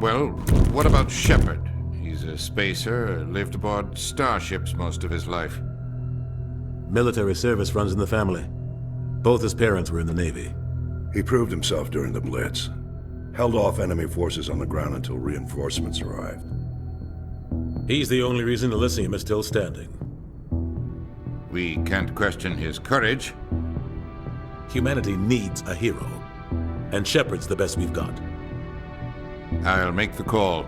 Well, what about Shepard? He's a spacer, lived aboard starships most of his life. Military service runs in the family. Both his parents were in the Navy. He proved himself during the Blitz. Held off enemy forces on the ground until reinforcements arrived. He's the only reason Elysium is still standing. We can't question his courage. Humanity needs a hero. And Shepard's the best we've got. I'll make the call.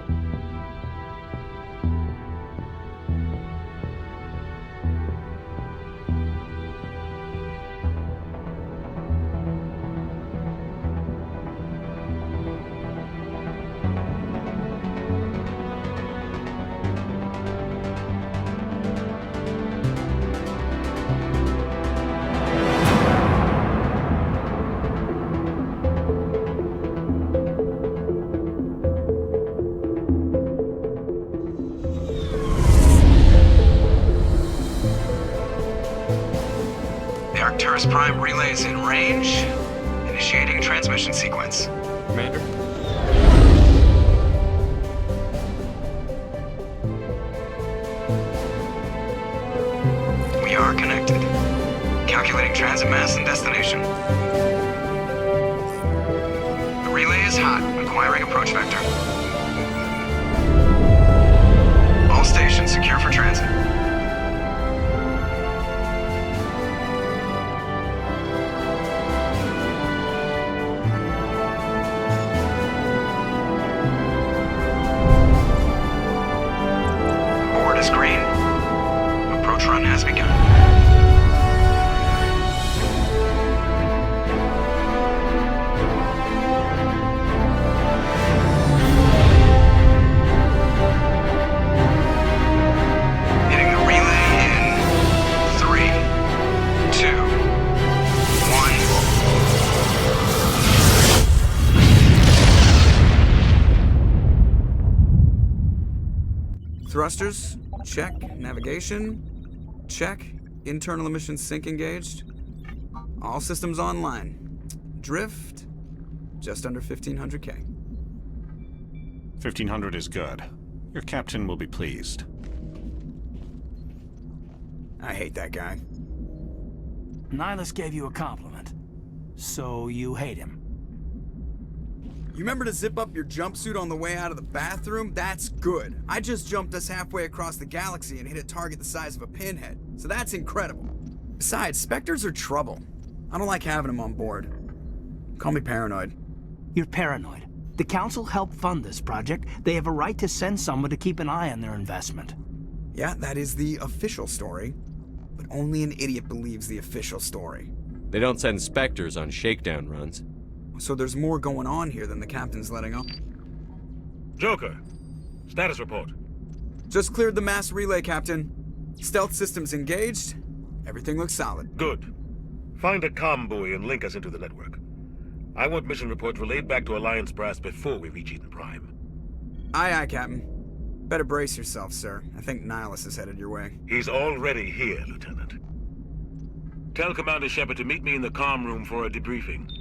Prime relays in range. Initiating transmission sequence. Commander? We are connected. Calculating transit mass and destination. The relay is hot. Acquiring approach vector. All stations secure for transit. Thrusters, check. Navigation, check. Internal emissions sync engaged. All systems online. Drift, just under 1500K. 1500 is good. Your captain will be pleased. I hate that guy. Nihilus gave you a compliment. So you hate him. You remember to zip up your jumpsuit on the way out of the bathroom? That's good. I just jumped us halfway across the galaxy and hit a target the size of a pinhead. So that's incredible. Besides, Spectres are trouble. I don't like having them on board. Call me paranoid. You're paranoid. The Council helped fund this project. They have a right to send someone to keep an eye on their investment. Yeah, that is the official story. But only an idiot believes the official story. They don't send Spectres on shakedown runs. So there's more going on here than the captain's letting on. Joker, status report. Just cleared the mass relay, Captain. Stealth systems engaged. Everything looks solid. Good. Find a comm buoy and link us into the network. I want mission reports relayed back to Alliance Brass before we reach Eden Prime. Aye, aye, Captain. Better brace yourself, sir. I think Nihilus is headed your way. He's already here, Lieutenant. Tell Commander Shepard to meet me in the comm room for a debriefing.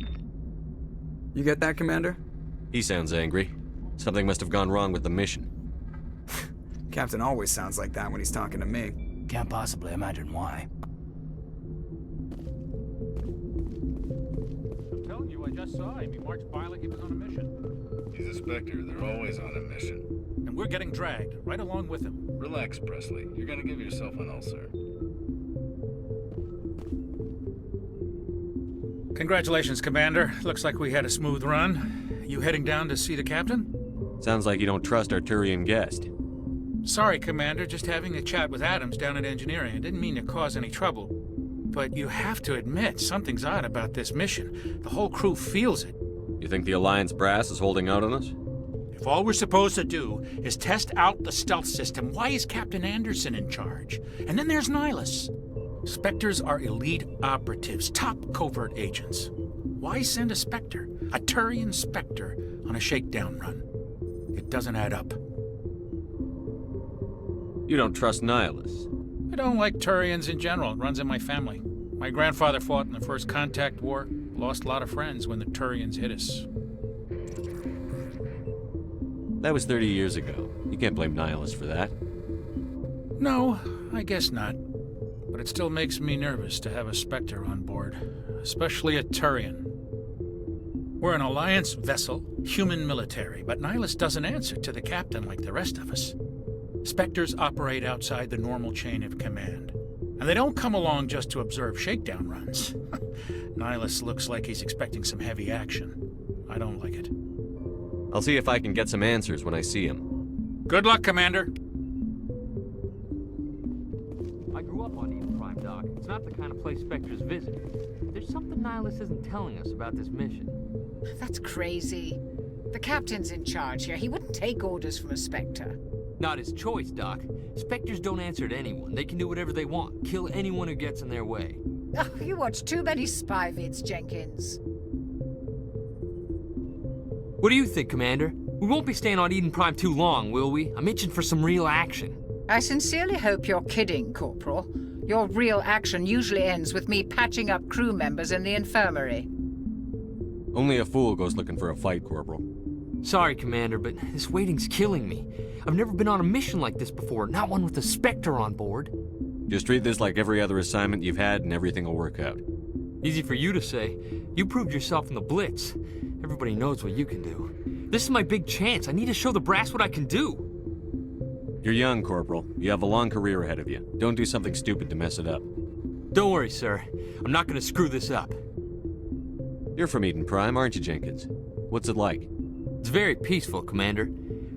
You get that, Commander? He sounds angry. Something must have gone wrong with the mission. Captain always sounds like that when he's talking to me. Can't possibly imagine why. I'm telling you, I just saw him. He marched by like he was on a mission. He's a Spectre. They're always on a mission. And we're getting dragged, right along with him. Relax, Presley. You're gonna give yourself an ulcer. Congratulations, Commander. Looks like we had a smooth run. You heading down to see the captain? Sounds like you don't trust our Turian guest. Sorry, Commander. Just having a chat with Adams down at engineering. I didn't mean to cause any trouble. But you have to admit, something's odd about this mission. The whole crew feels it. You think the Alliance brass is holding out on us? If all we're supposed to do is test out the stealth system, why is Captain Anderson in charge? And then there's Nihilus. Spectres are elite operatives, top covert agents. Why send a Spectre, a Turian Spectre, on a shakedown run? It doesn't add up. You don't trust Nihilus? I don't like Turians in general. It runs in my family. My grandfather fought in the First Contact War, lost a lot of friends when the Turians hit us. That was 30 years ago. You can't blame Nihilus for that. No, I guess not. But it still makes me nervous to have a Spectre on board, especially a Turian. We're an Alliance vessel, human military, but Nihilus doesn't answer to the captain like the rest of us. Spectres operate outside the normal chain of command, and they don't come along just to observe shakedown runs. Nihilus looks like he's expecting some heavy action. I don't like it. I'll see if I can get some answers when I see him. Good luck, Commander. I grew up on Eden Prime, Doc. It's not the kind of place Spectres visit. There's something Nihilus isn't telling us about this mission. That's crazy. The captain's in charge here. He wouldn't take orders from a Spectre. Not his choice, Doc. Spectres don't answer to anyone. They can do whatever they want. Kill anyone who gets in their way. Oh, you watch too many spy vids, Jenkins. What do you think, Commander? We won't be staying on Eden Prime too long, will we? I'm itching for some real action. I sincerely hope you're kidding, Corporal. Your real action usually ends with me patching up crew members in the infirmary. Only a fool goes looking for a fight, Corporal. Sorry, Commander, but this waiting's killing me. I've never been on a mission like this before, not one with a Spectre on board. Just treat this like every other assignment you've had and everything will work out. Easy for you to say. You proved yourself in the Blitz. Everybody knows what you can do. This is my big chance. I need to show the brass what I can do. You're young, Corporal. You have a long career ahead of you. Don't do something stupid to mess it up. Don't worry, sir. I'm not gonna screw this up. You're from Eden Prime, aren't you, Jenkins? What's it like? It's very peaceful, Commander.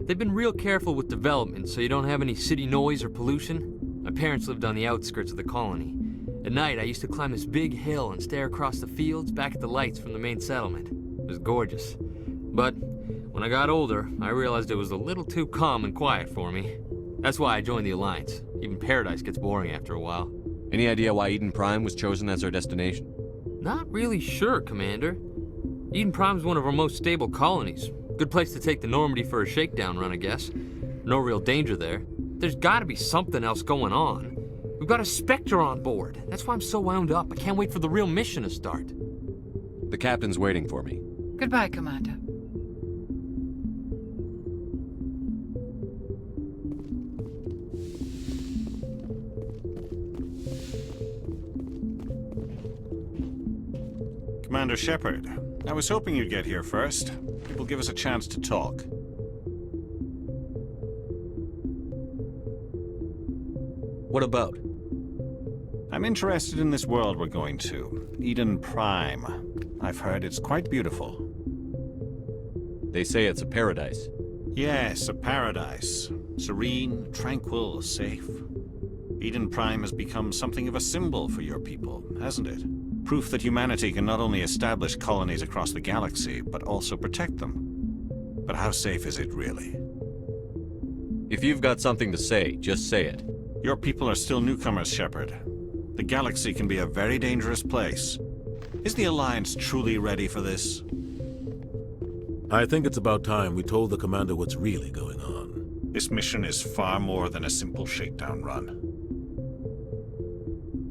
They've been real careful with development, so you don't have any city noise or pollution. My parents lived on the outskirts of the colony. At night, I used to climb this big hill and stare across the fields back at the lights from the main settlement. It was gorgeous. But when I got older, I realized it was a little too calm and quiet for me. That's why I joined the Alliance. Even Paradise gets boring after a while. Any idea why Eden Prime was chosen as our destination? Not really sure, Commander. Eden Prime's one of our most stable colonies. Good place to take the Normandy for a shakedown run, I guess. No real danger there. There's gotta be something else going on. We've got a Spectre on board. That's why I'm so wound up. I can't wait for the real mission to start. The captain's waiting for me. Goodbye, Commander. Commander Shepard, I was hoping you'd get here first. It will give us a chance to talk. What about? I'm interested in this world we're going to. Eden Prime. I've heard it's quite beautiful. They say it's a paradise. Yes, a paradise. Serene, tranquil, safe. Eden Prime has become something of a symbol for your people, hasn't it? Proof that humanity can not only establish colonies across the galaxy, but also protect them. But how safe is it, really? If you've got something to say, just say it. Your people are still newcomers, Shepard. The galaxy can be a very dangerous place. Is the Alliance truly ready for this? I think it's about time we told the Commander what's really going on. This mission is far more than a simple shakedown run.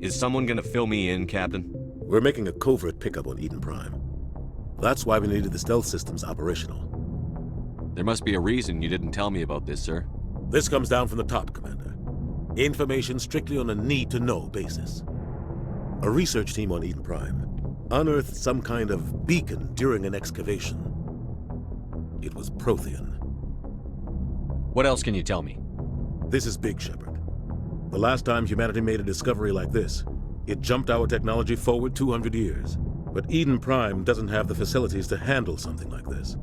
Is someone gonna fill me in, Captain? We're making a covert pickup on Eden Prime. That's why we needed the stealth systems operational. There must be a reason you didn't tell me about this, sir. This comes down from the top, Commander. Information strictly on a need-to-know basis. A research team on Eden Prime unearthed some kind of beacon during an excavation. It was Prothean. What else can you tell me? This is big, Shepard. The last time humanity made a discovery like this, it jumped our technology forward 200 years. But Eden Prime doesn't have the facilities to handle something like this.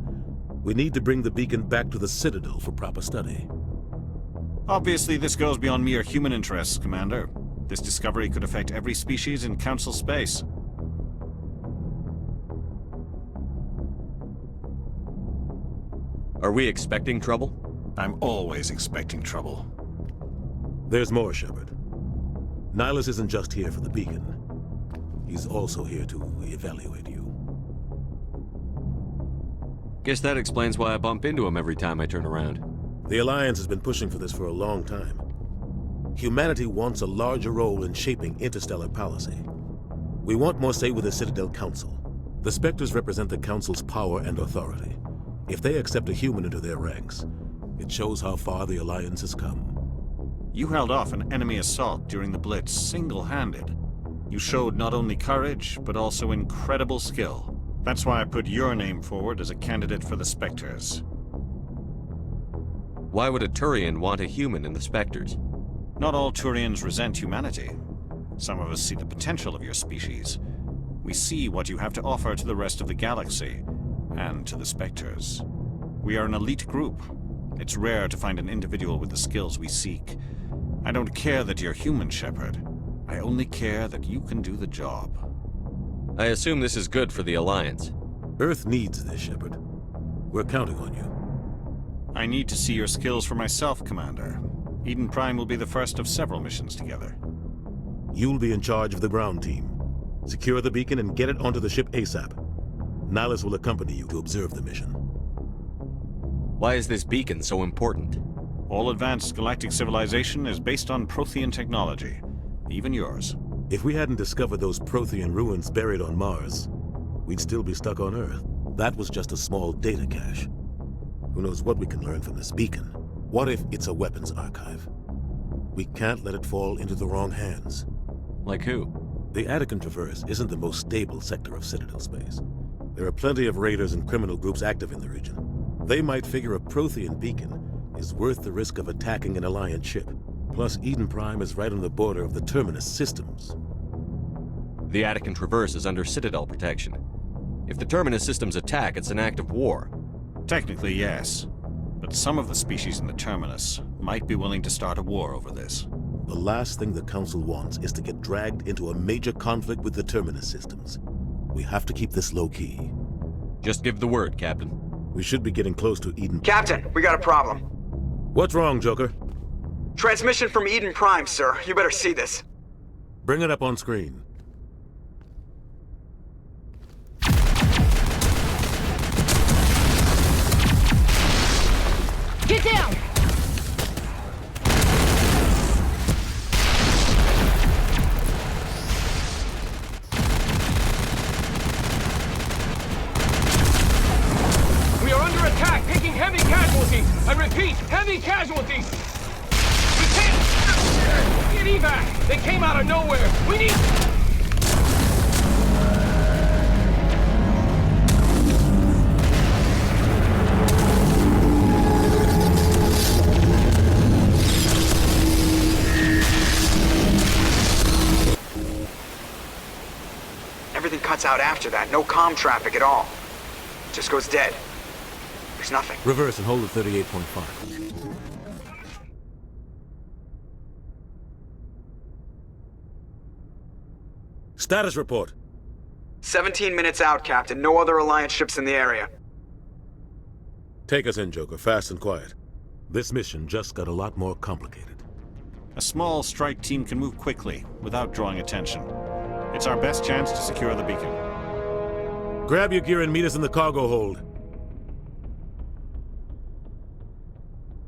We need to bring the beacon back to the Citadel for proper study. Obviously, this goes beyond mere human interests, Commander. This discovery could affect every species in Council space. Are we expecting trouble? I'm always expecting trouble. There's more, Shepard. Nihilus isn't just here for the beacon. He's also here to evaluate you. Guess that explains why I bump into him every time I turn around. The Alliance has been pushing for this for a long time. Humanity wants a larger role in shaping interstellar policy. We want more say with the Citadel Council. The Spectres represent the Council's power and authority. If they accept a human into their ranks, It shows how far the Alliance has come. You held off an enemy assault during the Blitz single-handed. You showed not only courage, but also incredible skill. That's why I put your name forward as a candidate for the Spectres. Why would a Turian want a human in the Spectres? Not all Turians resent humanity. Some of us see the potential of your species. We see what you have to offer to the rest of the galaxy, and to the Spectres. We are an elite group. It's rare to find an individual with the skills we seek. I don't care that you're human, Shepard. I only care that you can do the job. I assume this is good for the Alliance. Earth needs this, Shepard. We're counting on you. I need to see your skills for myself, Commander. Eden Prime will be the first of several missions together. You'll be in charge of the ground team. Secure the beacon and get it onto the ship ASAP. Nihilus will accompany you to observe the mission. Why is this beacon so important? All advanced galactic civilization is based on Prothean technology. Even yours. If we hadn't discovered those Prothean ruins buried on Mars, we'd still be stuck on Earth. That was just a small data cache. Who knows what we can learn from this beacon? What if it's a weapons archive? We can't let it fall into the wrong hands. Like who? The Attican Traverse isn't the most stable sector of Citadel space. There are plenty of raiders and criminal groups active in the region. They might figure a Prothean beacon is worth the risk of attacking an Alliance ship. Plus, Eden Prime is right on the border of the Terminus systems. The Attican Traverse is under Citadel protection. If the Terminus systems attack, it's an act of war. Technically, yes. But some of the species in the Terminus might be willing to start a war over this. The last thing the Council wants is to get dragged into a major conflict with the Terminus systems. We have to keep this low-key. Just give the word, Captain. We should be getting close to Eden. Captain, we got a problem. What's wrong, Joker? Transmission from Eden Prime, sir. You better see this. Bring it up on screen. Get down! We are under attack, taking heavy casualties. I repeat, heavy casualties. We can't get evac. They came out of nowhere. We need... Everything cuts out after that. No comm traffic at all. Just goes dead. There's nothing. Reverse and hold at 38.5. Status report. 17 minutes out, Captain. No other Alliance ships in the area. Take us in, Joker, fast and quiet. This mission just got a lot more complicated. A small strike team can move quickly, without drawing attention. It's our best chance to secure the beacon. Grab your gear and meet us in the cargo hold.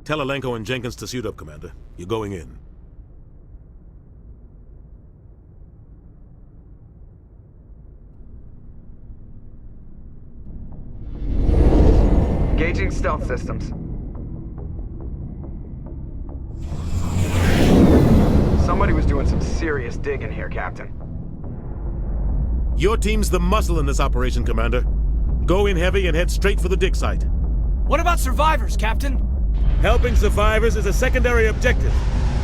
Tell Alenko and Jenkins to suit up, Commander. You're going in. Engaging stealth systems. Somebody was doing some serious digging here, Captain. Your team's the muscle in this operation, Commander. Go in heavy and head straight for the dig site. What about survivors, Captain? Helping survivors is a secondary objective.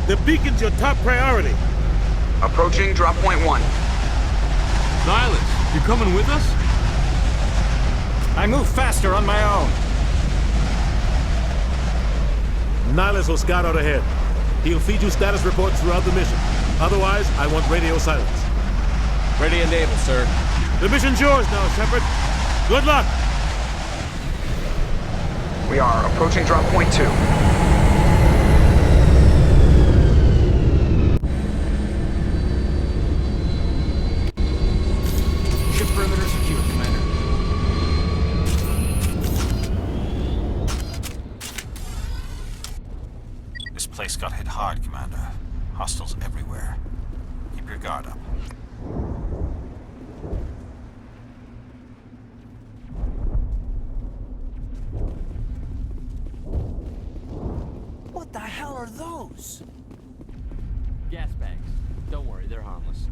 The beacon's your top priority. Approaching drop point 1. Nihilus, you coming with us? I move faster on my own. Nihilus will scout out ahead. He'll feed you status reports throughout the mission. Otherwise, I want radio silence. Ready and able, sir. The mission's yours now, Shepard. Good luck! We are approaching drop point 2. Ship perimeter secure, Commander. This place got hit hard, Commander. Hostiles everywhere. Keep your guard up. are those? Gas bags. Don't worry, they're harmless.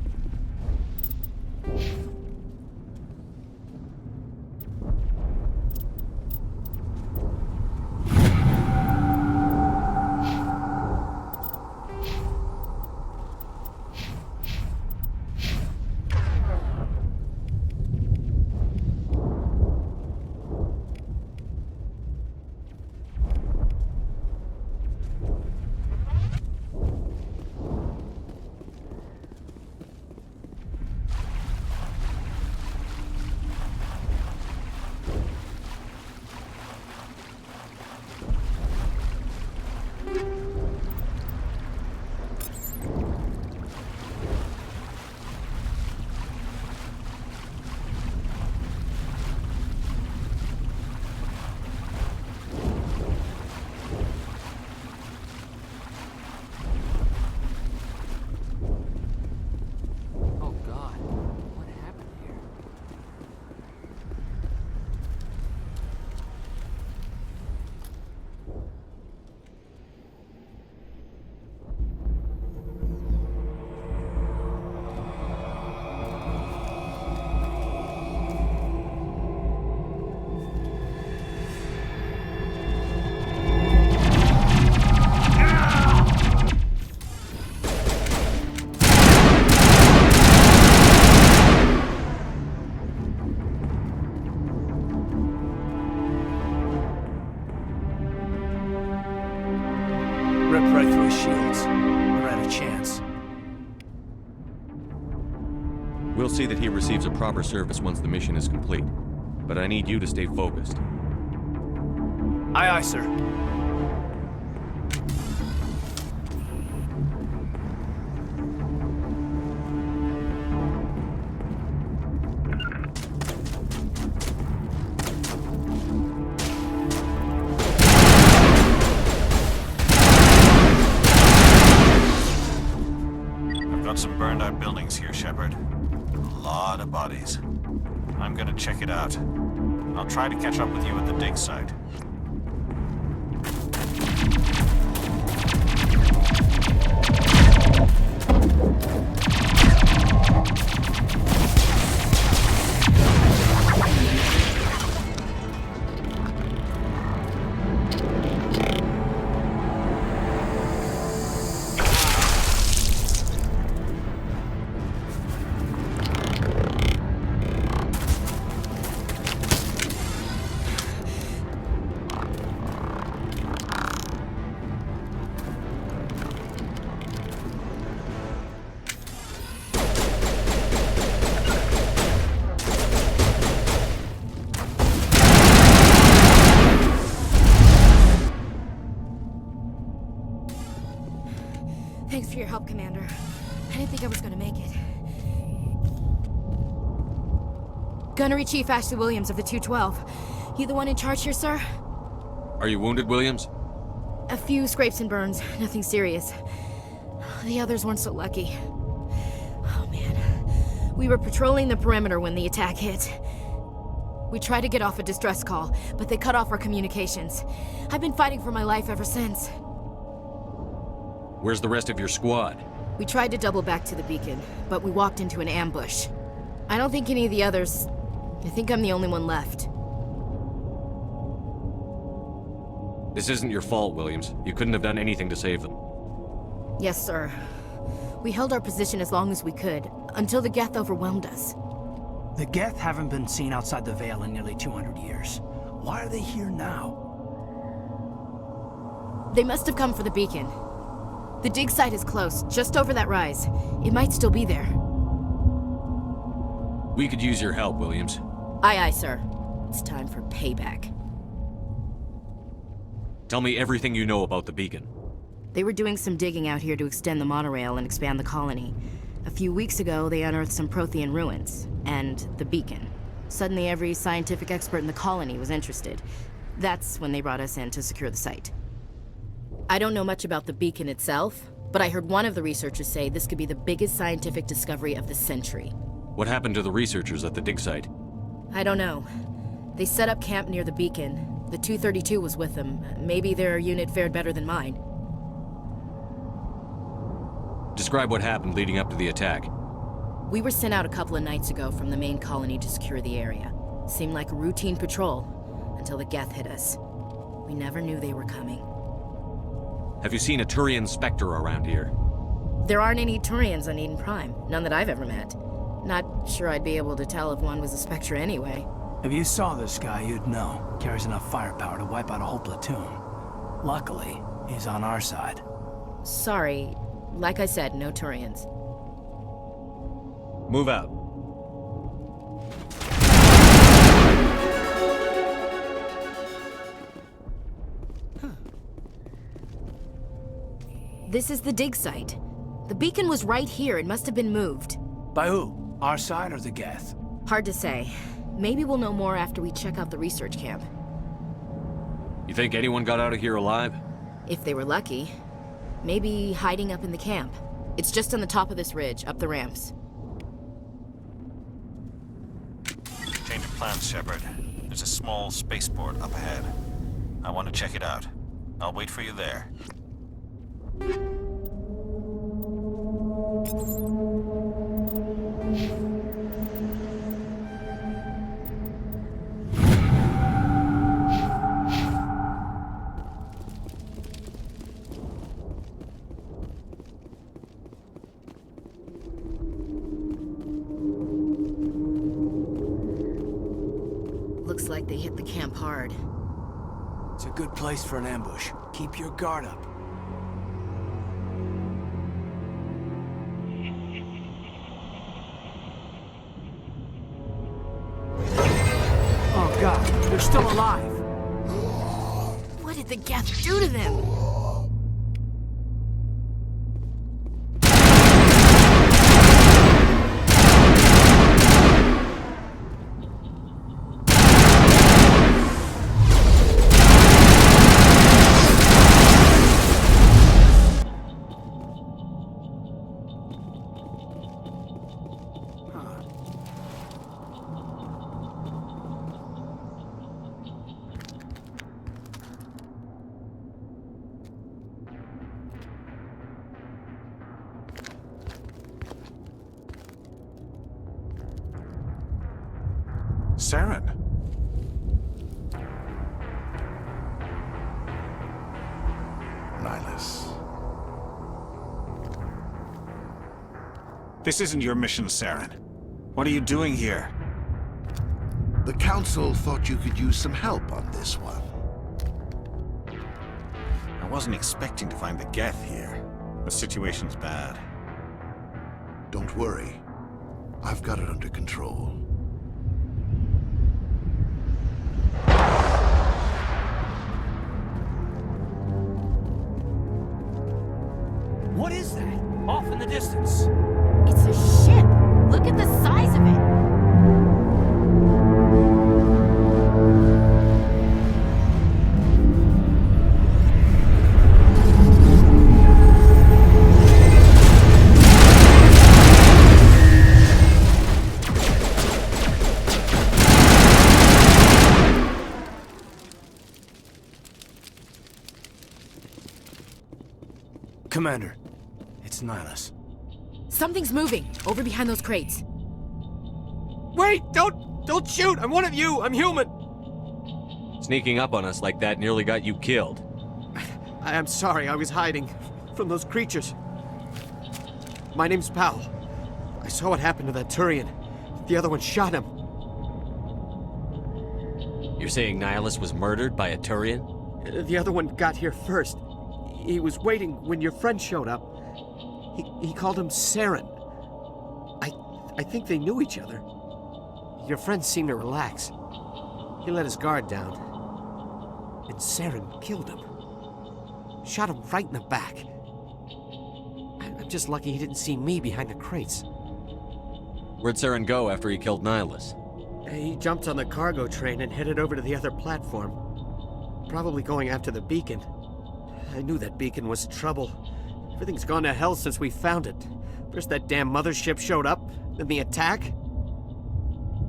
Ripped right through his shields. Never had a chance. We'll see that he receives a proper service once the mission is complete. But I need you to stay focused. Aye, aye, sir. I've got some burned out buildings here, Shepard. A lot of bodies. I'm gonna check it out. I'll try to catch up with you at the dig site. Thanks for your help, Commander. I didn't think I was gonna make it. Gunnery Chief Ashley Williams of the 212. You the one in charge here, sir? Are you wounded, Williams? A few scrapes and burns, nothing serious. The others weren't so lucky. Oh man. We were patrolling the perimeter when the attack hit. We tried to get off a distress call, but they cut off our communications. I've been fighting for my life ever since. Where's the rest of your squad? We tried to double back to the beacon, but we walked into an ambush. I don't think any of the others... I think I'm the only one left. This isn't your fault, Williams. You couldn't have done anything to save them. Yes, sir. We held our position as long as we could, until the Geth overwhelmed us. The Geth haven't been seen outside the Veil in nearly 200 years. Why are they here now? They must have come for the beacon. The dig site is close, just over that rise. It might still be there. We could use your help, Williams. Aye, aye, sir. It's time for payback. Tell me everything you know about the beacon. They were doing some digging out here to extend the monorail and expand the colony. A few weeks ago, they unearthed some Prothean ruins, and the beacon. Suddenly, every scientific expert in the colony was interested. That's when they brought us in to secure the site. I don't know much about the beacon itself, but I heard one of the researchers say this could be the biggest scientific discovery of the century. What happened to the researchers at the dig site? I don't know. They set up camp near the beacon. The 232 was with them. Maybe their unit fared better than mine. Describe what happened leading up to the attack. We were sent out a couple of nights ago from the main colony to secure the area. Seemed like a routine patrol, until the Geth hit us. We never knew they were coming. Have you seen a Turian Spectre around here? There aren't any Turians on Eden Prime. None that I've ever met. Not sure I'd be able to tell if one was a Spectre anyway. If you saw this guy, you'd know. Carries enough firepower to wipe out a whole platoon. Luckily, he's on our side. Sorry. Like I said, no Turians. Move out. This is the dig site. The beacon was right here. It must have been moved. By who? Our side or the Geth? Hard to say. Maybe we'll know more after we check out the research camp. You think anyone got out of here alive? If they were lucky. Maybe hiding up in the camp. It's just on the top of this ridge, up the ramps. Change of plans, Shepard. There's a small spaceport up ahead. I want to check it out. I'll wait for you there. Looks like they hit the camp hard. It's a good place for an ambush. Keep your guard up. Oh god, they're still alive! What did the Geth do to them? Saren. Nihilus. This isn't your mission, Saren. What are you doing here? The Council thought you could use some help on this one. I wasn't expecting to find the Geth here. The situation's bad. Don't worry. I've got it under control. What is that? Off in the distance. It's a ship. Look at the size of it. Commander, it's Nihilus. Something's moving, over behind those crates. Wait! Don't shoot! I'm one of you! I'm human! Sneaking up on us like that nearly got you killed. I'm sorry, I was hiding from those creatures. My name's Powell. I saw what happened to that Turian. The other one shot him. You're saying Nihilus was murdered by a Turian? The other one got here first. He was waiting when your friend showed up. He called him Saren. I think they knew each other. Your friend seemed to relax. He let his guard down. And Saren killed him. Shot him right in the back. I'm just lucky he didn't see me behind the crates. Where'd Saren go after he killed Nihilus? He jumped on the cargo train and headed over to the other platform. Probably going after the beacon. I knew that beacon was trouble. Everything's gone to hell since we found it. First that damn mothership showed up, then the attack.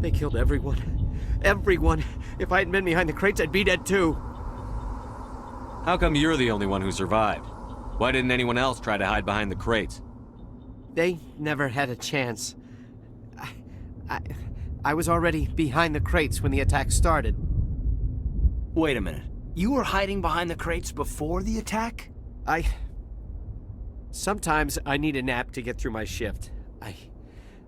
They killed everyone. Everyone. If I hadn't been behind the crates, I'd be dead too. How come you're the only one who survived? Why didn't anyone else try to hide behind the crates? They never had a chance. I was already behind the crates when the attack started. Wait a minute. You were hiding behind the crates before the attack? Sometimes I need a nap to get through my shift.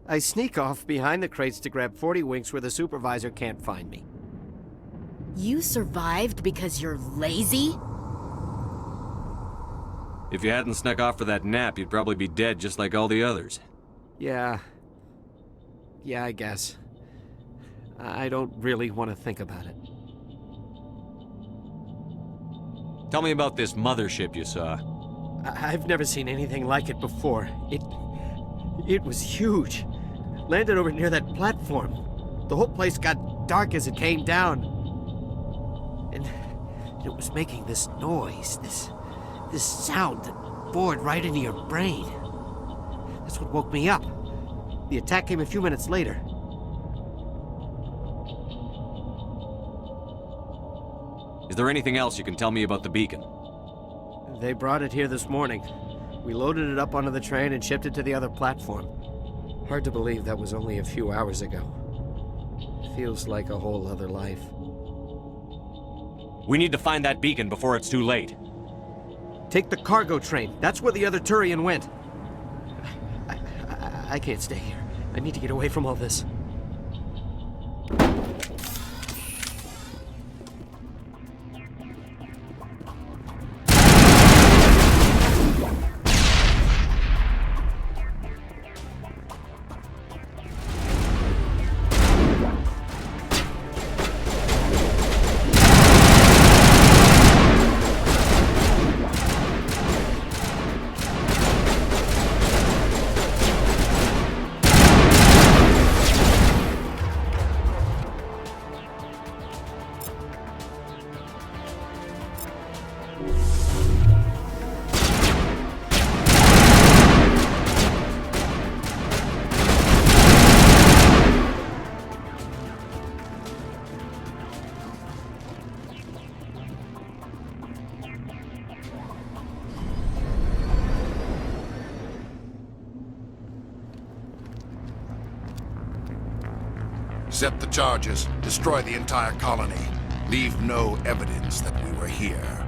I sneak off behind the crates to grab 40 winks where the supervisor can't find me. You survived because you're lazy? If you hadn't snuck off for that nap, you'd probably be dead just like all the others. Yeah, I guess. I don't really want to think about it. Tell me about this mothership you saw. I've never seen anything like it before. It was huge. Landed over near that platform. The whole place got dark as it came down. And it was making this noise, this sound that bored right into your brain. That's what woke me up. The attack came a few minutes later. Is there anything else you can tell me about the beacon? They brought it here this morning. We loaded it up onto the train and shipped it to the other platform. Hard to believe that was only a few hours ago. Feels like a whole other life. We need to find that beacon before it's too late. Take the cargo train. That's where the other Turian went. I can't stay here. I need to get away from all this. Set the charges, destroy the entire colony. Leave no evidence that we were here.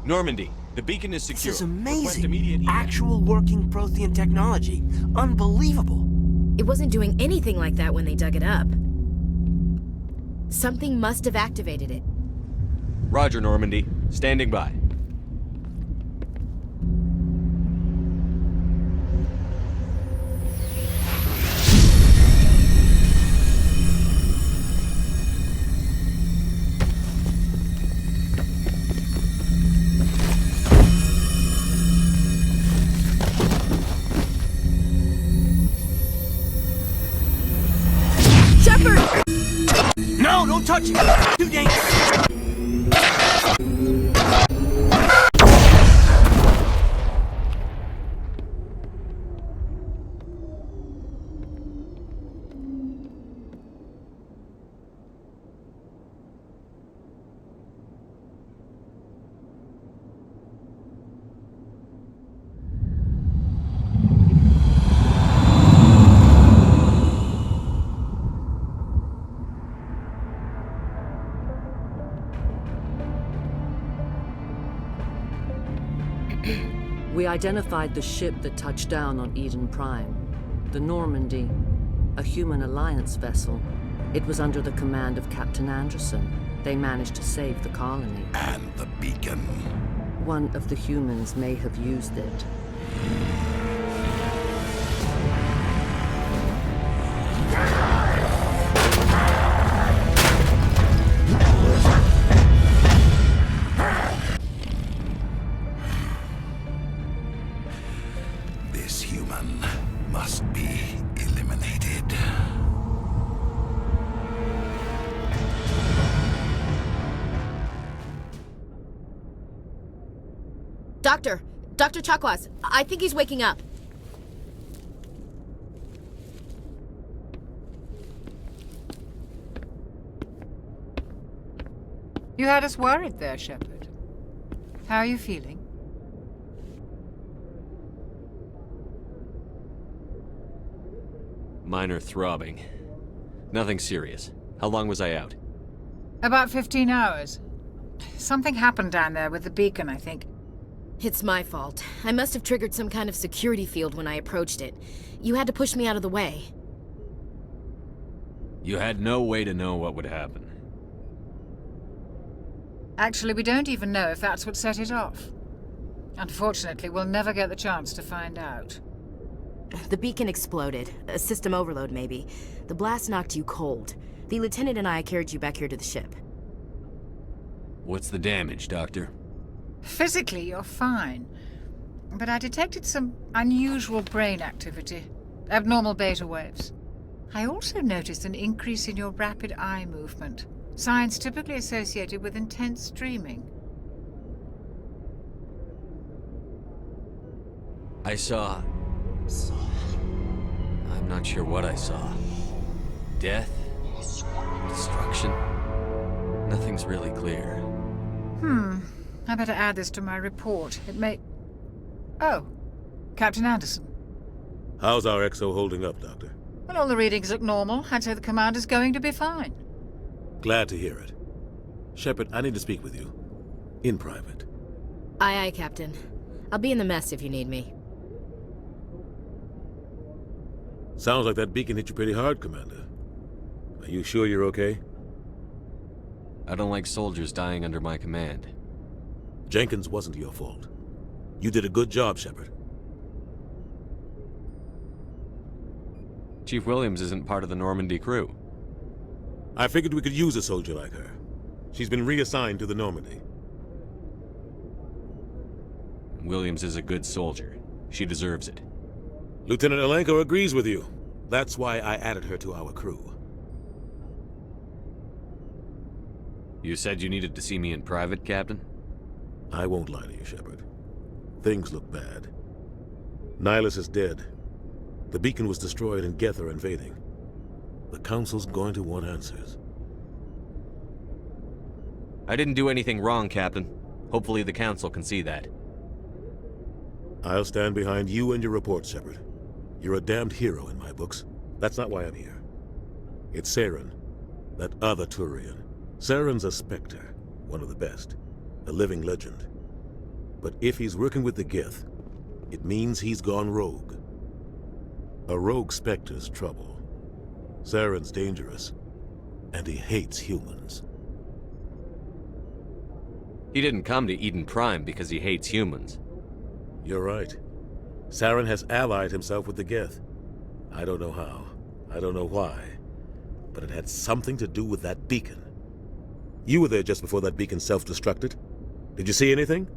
Normandy, the beacon is secure. This is Request amazing. immediate evac. Actual working Prothean technology. Unbelievable. It wasn't doing anything like that when they dug it up. Something must have activated it. Roger, Normandy. Standing by. Shepard! No, don't touch it! Too dangerous! We identified the ship that touched down on Eden Prime. The Normandy, a human alliance vessel. It was under the command of Captain Anderson. They managed to save the colony. And the beacon. One of the humans may have used it. This human must be eliminated. Dr. Chakwas, I think he's waking up. You had us worried there, Shepard. How are you feeling? Minor throbbing. Nothing serious. How long was I out? About 15 hours. Something happened down there with the beacon, I think. It's my fault. I must have triggered some kind of security field when I approached it. You had to push me out of the way. You had no way to know what would happen. Actually, we don't even know if that's what set it off. Unfortunately, we'll never get the chance to find out. The beacon exploded. A system overload, maybe. The blast knocked you cold. The lieutenant and I carried you back here to the ship. What's the damage, Doctor? Physically, you're fine. But I detected some unusual brain activity. Abnormal beta waves. I also noticed an increase in your rapid eye movement. Signs typically associated with intense dreaming. I saw... I'm not sure what I saw. Death? Destruction? Nothing's really clear. I better add this to my report. It may... Oh, Captain Anderson. How's our XO holding up, Doctor? Well, all the readings look normal. I'd say the commander's going to be fine. Glad to hear it. Shepard, I need to speak with you. In private. Aye, aye, Captain. I'll be in the mess if you need me. Sounds like that beacon hit you pretty hard, Commander. Are you sure you're okay? I don't like soldiers dying under my command. Jenkins wasn't your fault. You did a good job, Shepard. Chief Williams isn't part of the Normandy crew. I figured we could use a soldier like her. She's been reassigned to the Normandy. Williams is a good soldier. She deserves it. Lieutenant Alenko agrees with you. That's why I added her to our crew. You said you needed to see me in private, Captain? I won't lie to you, Shepard. Things look bad. Nihilus is dead. The beacon was destroyed and Geth are invading. The Council's going to want answers. I didn't do anything wrong, Captain. Hopefully the Council can see that. I'll stand behind you and your report, Shepard. You're a damned hero in my books. That's not why I'm here. It's Saren, that other Turian. Saren's a Spectre, one of the best. A living legend. But if he's working with the Geth, it means he's gone rogue. A rogue Spectre's trouble. Saren's dangerous, and he hates humans. He didn't come to Eden Prime because he hates humans. You're right. Saren has allied himself with the Geth. I don't know how. I don't know why. But it had something to do with that beacon. You were there just before that beacon self-destructed. Did you see anything?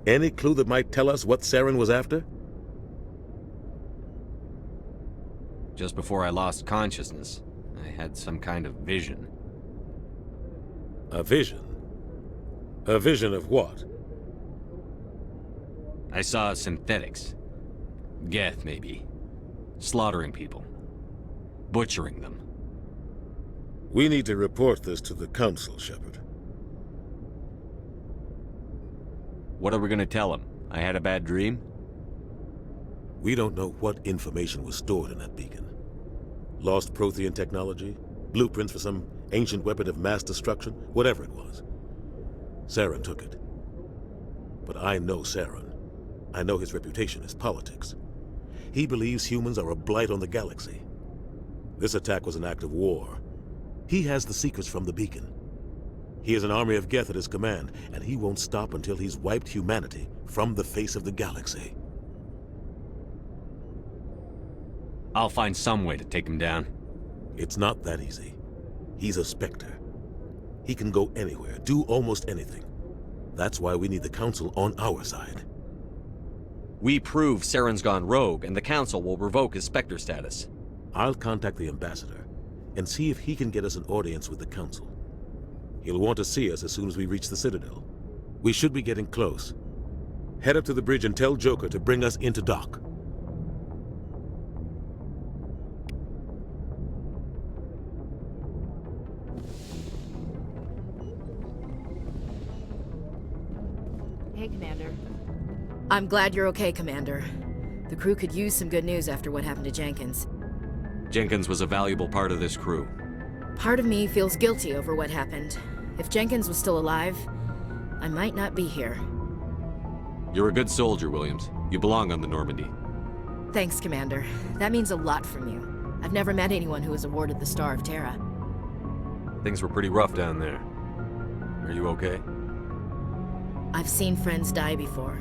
Any clue that might tell us what Saren was after? Just before I lost consciousness, I had some kind of vision. A vision? A vision of what? I saw synthetics. Geth, maybe. Slaughtering people. Butchering them. We need to report this to the Council, Shepard. What are we gonna tell him? I had a bad dream? We don't know what information was stored in that beacon. Lost Prothean technology? Blueprints for some ancient weapon of mass destruction? Whatever it was. Saren took it. But I know Saren. I know his reputation is politics. He believes humans are a blight on the galaxy. This attack was an act of war. He has the secrets from the beacon. He has an army of Geth at his command, and he won't stop until he's wiped humanity from the face of the galaxy. I'll find some way to take him down. It's not that easy. He's a Spectre. He can go anywhere, do almost anything. That's why we need the Council on our side. We prove Saren's gone rogue, and the Council will revoke his Spectre status. I'll contact the Ambassador and see if he can get us an audience with the Council. He'll want to see us as soon as we reach the Citadel. We should be getting close. Head up to the bridge and tell Joker to bring us into dock. Hey, Commander. I'm glad you're okay, Commander. The crew could use some good news after what happened to Jenkins. Jenkins was a valuable part of this crew. Part of me feels guilty over what happened. If Jenkins was still alive, I might not be here. You're a good soldier, Williams. You belong on the Normandy. Thanks, Commander. That means a lot from you. I've never met anyone who was awarded the Star of Terra. Things were pretty rough down there. Are you okay? I've seen friends die before.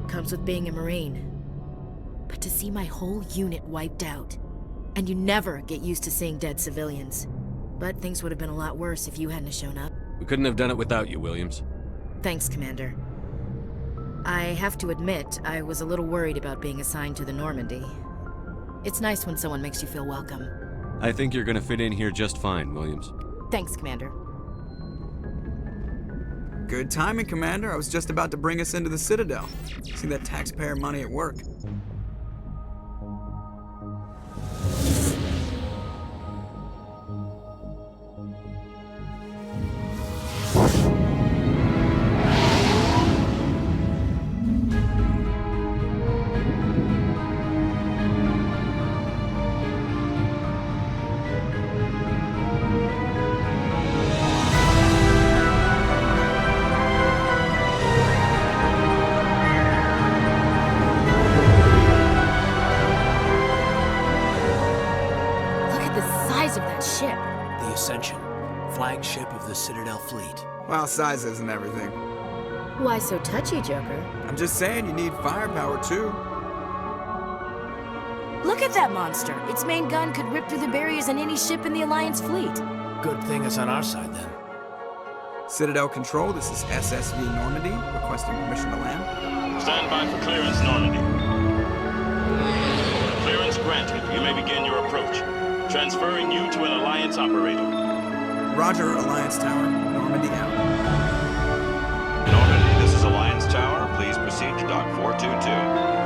Comes with being a Marine. But to see my whole unit wiped out, and you never get used to seeing dead civilians. But things would have been a lot worse if you hadn't shown up. We couldn't have done it without you, Williams. Thanks, Commander. I have to admit, I was a little worried about being assigned to the Normandy. It's nice when someone makes you feel welcome. I think you're gonna fit in here just fine, Williams. Thanks, Commander. Good timing, Commander. I was just about to bring us into the Citadel. See that taxpayer money at work. Flagship of the Citadel fleet. Well, size isn't everything. Why so touchy, Joker? I'm just saying you need firepower, too. Look at that monster! Its main gun could rip through the barriers in any ship in the Alliance fleet. Good thing it's on our side, then. Citadel Control, this is SSV Normandy, requesting permission to land. Stand by for clearance, Normandy. Clearance granted. You may begin your approach. Transferring you to an Alliance operator. Roger, Alliance Tower. Normandy out. Normandy, this is Alliance Tower. Please proceed to Dock 422.